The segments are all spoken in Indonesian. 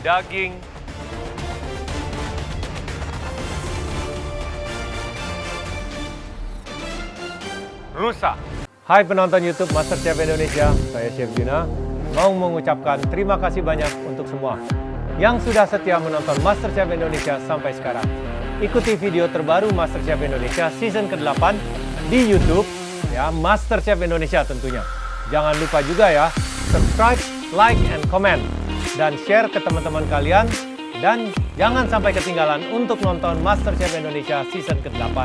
daging rusa. Hai penonton YouTube MasterChef Indonesia, saya Chef Juna. Mau mengucapkan terima kasih banyak untuk semua yang sudah setia menonton MasterChef Indonesia sampai sekarang. Ikuti video terbaru MasterChef Indonesia season ke-8 di YouTube, ya, MasterChef Indonesia tentunya. Jangan lupa juga ya, subscribe, like, and comment, dan share ke teman-teman kalian. Dan jangan sampai ketinggalan untuk nonton MasterChef Indonesia season ke-8,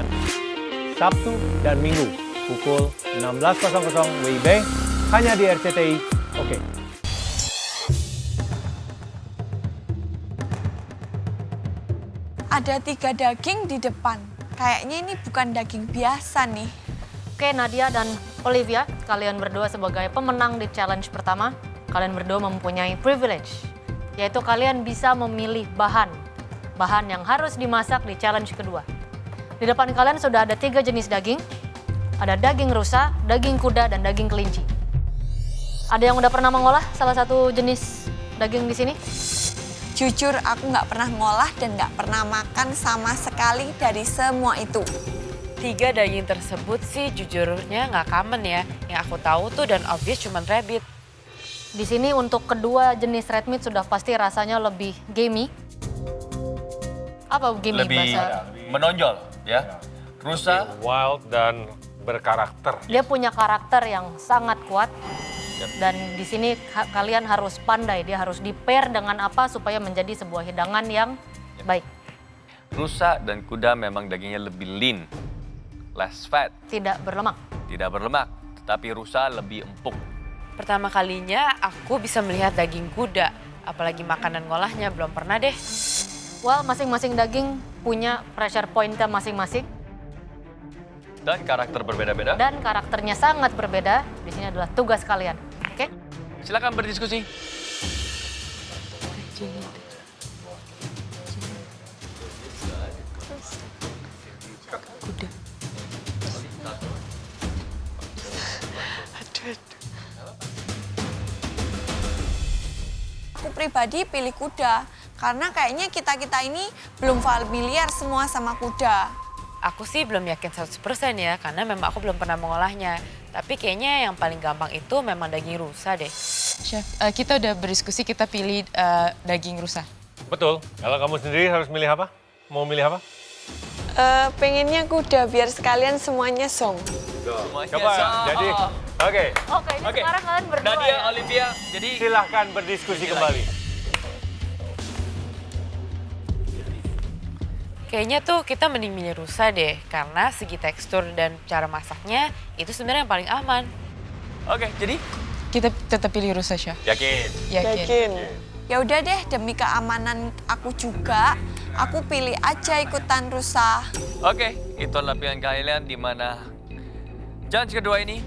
Sabtu dan Minggu, pukul 16.00 WIB, hanya di RCTI. Oke. Ada 3 daging di depan. Kayaknya ini bukan daging biasa nih. Oke, Nadia dan Olivia, kalian berdua sebagai pemenang di challenge pertama, kalian berdua mempunyai privilege, yaitu kalian bisa memilih bahan yang harus dimasak di challenge kedua. Di depan kalian sudah ada 3 jenis daging, ada daging rusa, daging kuda, dan daging kelinci. Ada yang udah pernah mengolah salah satu jenis daging di sini? Jujur aku nggak pernah ngolah dan nggak pernah makan sama sekali dari semua itu. 3 daging tersebut sih jujurnya nggak common ya. Yang aku tahu tuh dan obvious cuman rabbit. Di sini untuk kedua jenis red meat sudah pasti rasanya lebih gamey. Apa gamey Lebih bahasa? menonjol ya. Rusa Wild dan berkarakter. Dia punya karakter yang sangat kuat. Dan di sini kalian harus pandai, dia harus di-pair dengan apa supaya menjadi sebuah hidangan yang baik. rusa dan kuda memang dagingnya lebih lean, less fat, Tidak berlemak. tidak berlemak, tetapi rusa lebih empuk. Pertama kalinya aku bisa melihat daging kuda. Apalagi makanan ngolahnya belum pernah deh. Well, masing-masing daging punya pressure point-nya masing-masing. Dan karakter berbeda-beda. Dan karakternya sangat berbeda. Di sini adalah tugas kalian. Oke? Silakan berdiskusi. Aku pribadi pilih kuda, karena kayaknya kita-kita ini belum familiar semua sama kuda. Aku sih belum yakin 100% ya, karena memang aku belum pernah mengolahnya. Tapi kayaknya yang paling gampang itu memang daging rusa deh. Chef, kita udah berdiskusi, kita pilih daging rusa. Betul. Kalau kamu sendiri harus milih apa? Mau milih apa? Pengennya kuda, biar sekalian semuanya song. Coba, jadi, oke. Oke, ini sekarang kalian berdua Nadia, ya. Olivia, jadi Silahkan berdiskusi kembali. Kayaknya tuh kita mending milih rusa deh, karena segi tekstur dan cara masaknya itu sebenarnya yang paling aman. oke, jadi Kita tetap pilih rusa, Chef. yakin. Yakin. Ya udah deh, demi keamanan aku juga, aku pilih aja ikutan rusa. Oke, itulah pilihan kalian di mana challenge kedua ini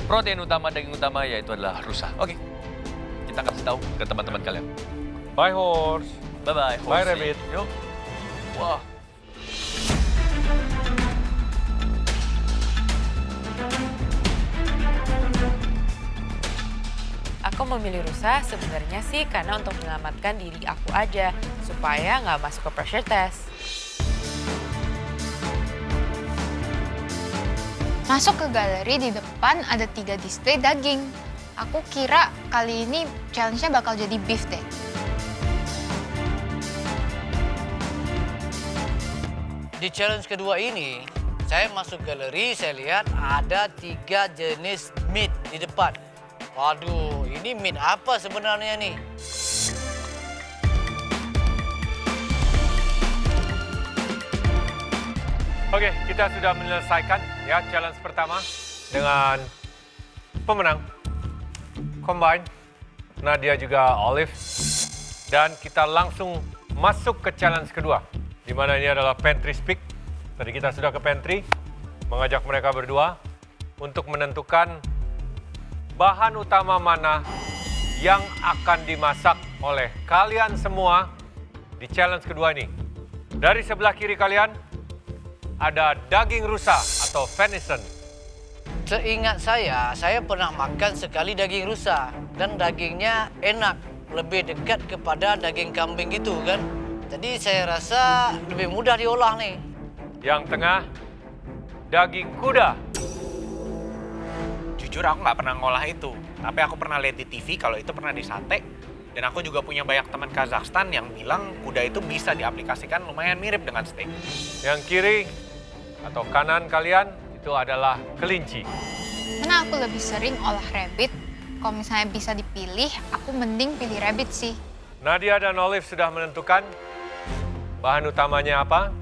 protein utama, daging utama yaitu adalah rusa. Oke, kita kasih tahu ke teman-teman kalian. Bye horse. Bye-bye. Bye, Rabbit. Yuk. Wah. Aku memilih rusa sebenarnya sih karena untuk menyelamatkan diri aku aja, supaya nggak masuk ke pressure test. Masuk ke galeri di depan ada 3 display daging. Aku kira kali ini challenge-nya bakal jadi beef deh. Di challenge kedua ini, saya masuk galeri, saya lihat ada 3 jenis meat di depan. Waduh, ini meat apa sebenarnya nih? Oke, kita sudah menyelesaikan ya challenge pertama dengan pemenang combine Nadia juga Olive, dan kita langsung masuk ke challenge kedua, di mana ini adalah pantry speak. Tadi kita sudah ke pantry, mengajak mereka berdua untuk menentukan bahan utama mana yang akan dimasak oleh kalian semua di challenge kedua ini. Dari sebelah kiri kalian ada daging rusa atau venison. Seingat saya pernah makan sekali daging rusa dan dagingnya enak. lebih dekat kepada daging kambing gitu kan. Jadi saya rasa lebih mudah diolah nih. Yang tengah, daging kuda. Jujur aku nggak pernah ngolah itu, tapi aku pernah lihat di TV kalau itu pernah disate. Dan aku juga punya banyak teman Kazakhstan yang bilang kuda itu bisa diaplikasikan lumayan mirip dengan steak. Yang kiri atau kanan kalian itu adalah kelinci. Karena aku lebih sering olah rabbit, kalau misalnya bisa dipilih, aku mending pilih rabbit sih. Nadia dan Olive sudah menentukan bahan utamanya apa?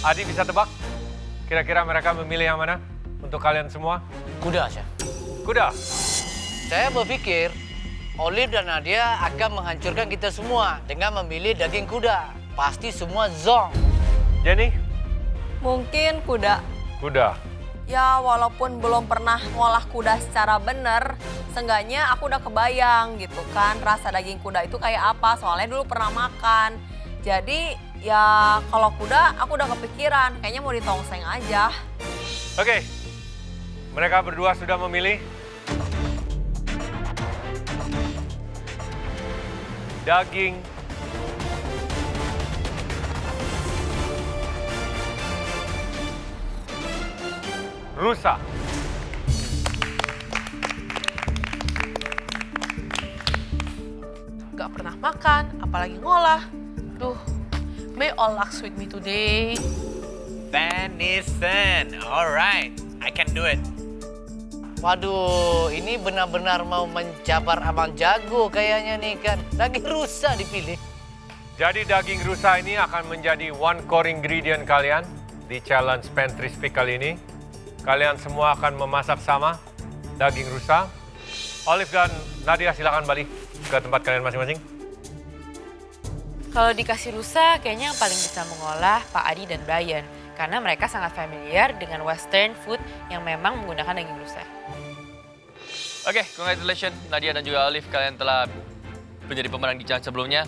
Adi bisa tebak? Kira-kira mereka memilih yang mana untuk kalian semua? Kuda, Chef. Kuda. Saya berpikir Olive dan Nadia akan menghancurkan kita semua dengan memilih daging kuda. Pasti semua zong. Jenny? Mungkin kuda. Kuda. Ya, walaupun belum pernah ngolah kuda secara benar, seenggaknya aku udah kebayang gitu kan, rasa daging kuda itu kayak apa, soalnya dulu pernah makan. Jadi, ya kalau kuda aku udah kepikiran, kayaknya mau ditongseng aja. Oke, mereka berdua sudah memilih. Daging rusa. Gak pernah makan, apalagi ngolah. Duh, may all luck with me today. Venison, alright, I can do it. Waduh, ini benar-benar mau mencabar abang jago kayaknya nih kan. Daging rusa dipilih. Jadi daging rusa ini akan menjadi one core ingredient kalian di challenge Pantry Speak kali ini. Kalian semua akan memasak sama daging rusa. Olive dan Nadia silakan balik ke tempat kalian masing-masing. Kalau dikasih rusa, kayaknya yang paling bisa mengolah Pak Adi dan Brian. Karena mereka sangat familiar dengan western food yang memang menggunakan daging rusa. Oke, congratulations Nadia dan juga Olive. Kalian telah menjadi pemenang di challenge sebelumnya.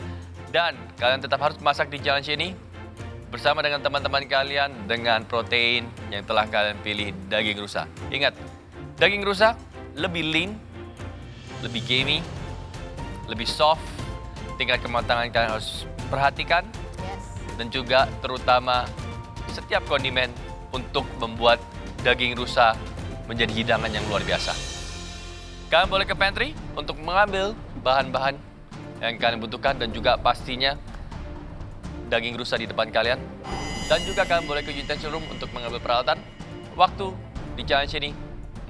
Dan kalian tetap harus masak di challenge ini bersama dengan teman-teman kalian dengan protein yang telah kalian pilih, daging rusa. Ingat, daging rusa lebih lean, lebih gamey, lebih soft. Tingkat kematangan kalian harus perhatikan. Dan juga terutama setiap kondimen untuk membuat daging rusa menjadi hidangan yang luar biasa. Kalian boleh ke pantry untuk mengambil bahan-bahan yang kalian butuhkan dan juga pastinya daging rusa di depan kalian. Dan juga kalian boleh ke utensil room untuk mengambil peralatan. Waktu di challenge ini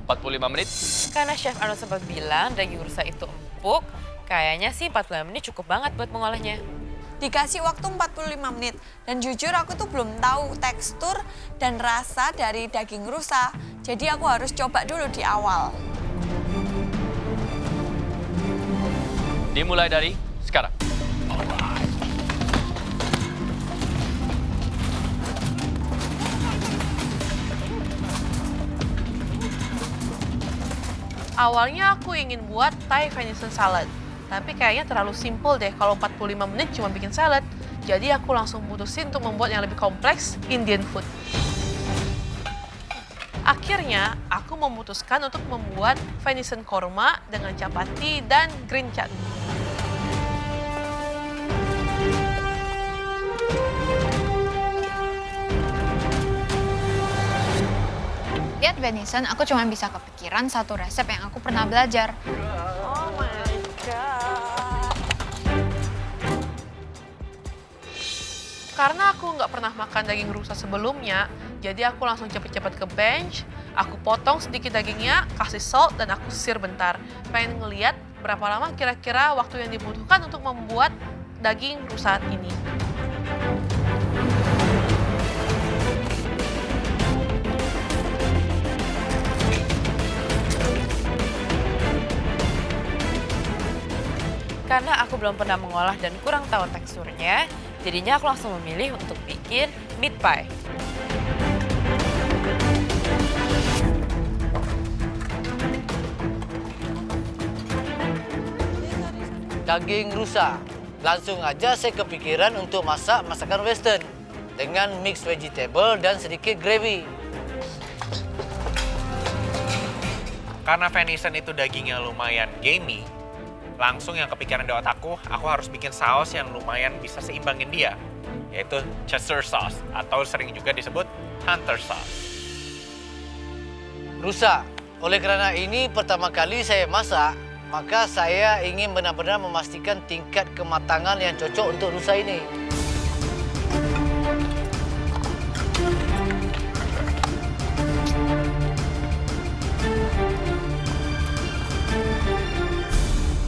45 menit. Karena Chef Arnold sempat bilang daging rusa itu empuk, kayaknya sih 45 menit cukup banget buat mengolahnya. Dikasih waktu 45 menit. Dan jujur aku tuh belum tahu tekstur dan rasa dari daging rusa. Jadi aku harus coba dulu di awal. Dimulai dari sekarang. Awalnya aku ingin buat Thai venison salad. Tapi kayaknya terlalu simple deh kalau 45 menit cuma bikin salad. Jadi aku langsung putusin untuk membuat yang lebih kompleks, Indian food. Akhirnya, aku memutuskan untuk membuat venison korma dengan chapati dan green chutney. Lihat venison, aku cuma bisa kepikiran satu resep yang aku pernah belajar. Oh my God. Karena aku nggak pernah makan daging rusa sebelumnya, jadi aku langsung cepet-cepet ke bench, aku potong sedikit dagingnya, kasih salt, dan aku sisir bentar. Pengen ngeliat berapa lama kira-kira waktu yang dibutuhkan untuk membuat daging rusa ini. Karena aku belum pernah mengolah dan kurang tahu teksturnya, jadinya aku langsung memilih untuk bikin meat pie. Daging rusa. Langsung aja saya kepikiran untuk masak masakan western dengan mix vegetable dan sedikit gravy. karena venison itu dagingnya lumayan gamey, langsung yang kepikiran di otakku, aku harus bikin saus yang lumayan bisa seimbangin dia, yaitu Chester sauce atau sering juga disebut Hunter sauce. Rusa, oleh karena ini pertama kali saya masak, maka saya ingin benar-benar memastikan tingkat kematangan yang cocok untuk rusa ini.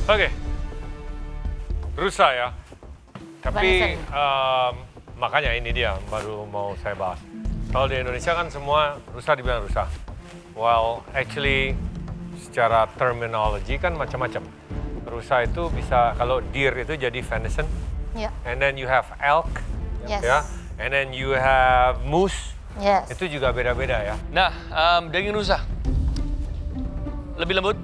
Oke, rusa ya. Tapi makanya ini dia baru mau saya bahas. Kalau di Indonesia kan semua rusa dibilang rusa. Well, actually secara terminologi kan macam-macam. Rusa itu bisa, kalau deer itu jadi venison. Ya. And then you have elk. Yes. Ya. And then you have moose. Yes. Itu juga beda-beda ya. Nah, daging rusa. Lebih lembut,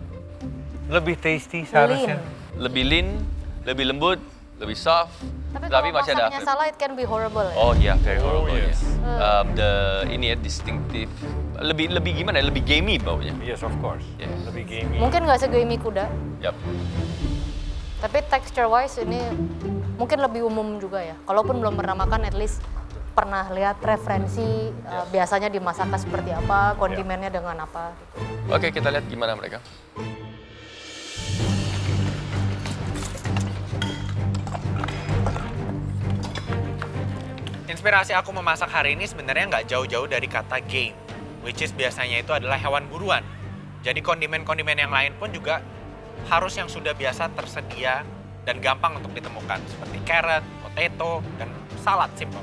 Lebih tasty seharusnya. lebih lean, lebih lembut, lebih soft. Tapi kalau masih ada masaknya salah, it can be horrible ya. Oh iya, very horrible. yes. Ini ya distinctive, lebih gimana? Lebih gamey baunya. Yes, of course. Yes. Lebih gamey. Mungkin nggak segemi kuda, Yap. tapi texture wise ini mungkin lebih umum juga ya. Kalaupun belum pernah makan, at least pernah lihat referensi biasanya dimasaknya seperti apa, kondimennya dengan apa. Gitu. Oke, kita lihat gimana mereka. Inspirasi aku memasak hari ini sebenarnya nggak jauh-jauh dari kata game, which is biasanya itu adalah hewan buruan. Jadi kondimen-kondimen yang lain pun juga harus yang sudah biasa tersedia dan gampang untuk ditemukan, seperti carrot, potato, dan salad simple.